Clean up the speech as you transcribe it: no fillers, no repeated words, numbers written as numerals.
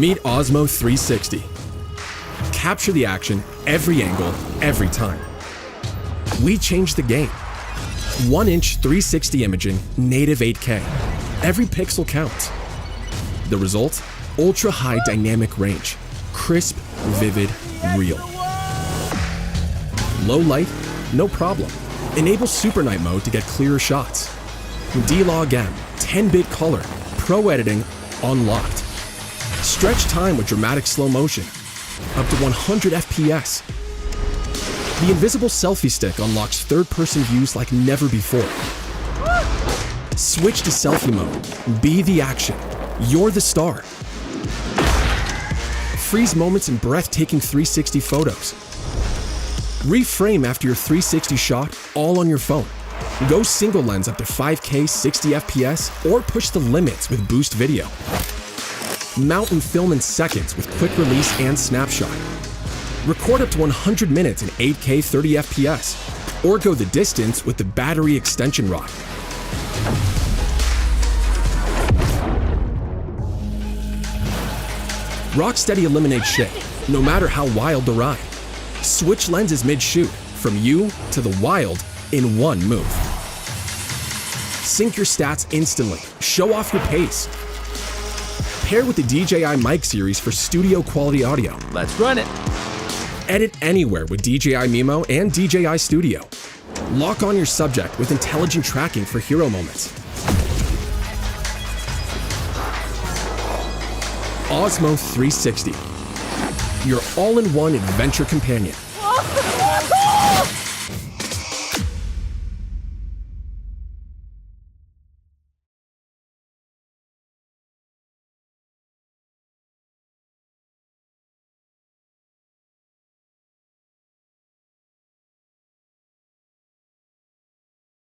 Meet Osmo 360. Capture the action, every angle, every time. We changed the game. 1-inch 360 imaging, native 8K. Every pixel counts. The result? Ultra-high dynamic range. Crisp, vivid, real. Low light? No problem. Enable Super Night mode to get clearer shots. D-Log M, 10-bit color, pro editing, unlocked. Stretch time with dramatic slow motion, up to 100 FPS. The invisible selfie stick unlocks third-person views like never before. Switch to selfie mode. Be the action. You're the star. Freeze moments in breathtaking 360 photos. Reframe after your 360 shot, all on your phone. Go single lens up to 5K 60 FPS or push the limits with Boost Video. Mount and film in seconds with quick release and snapshot. Record up to 100 minutes in 8K 30 FPS or go the distance with the battery extension rod. Rocksteady eliminates shake, no matter how wild the ride. Switch lenses mid-shoot, from you to the wild, in one move. Sync your stats instantly, show off your pace. Pair with the DJI Mic series for studio quality audio. Let's run it. Edit anywhere with DJI Mimo and DJI Studio. Lock on your subject with intelligent tracking for hero moments. Osmo 360, your all-in-one adventure companion.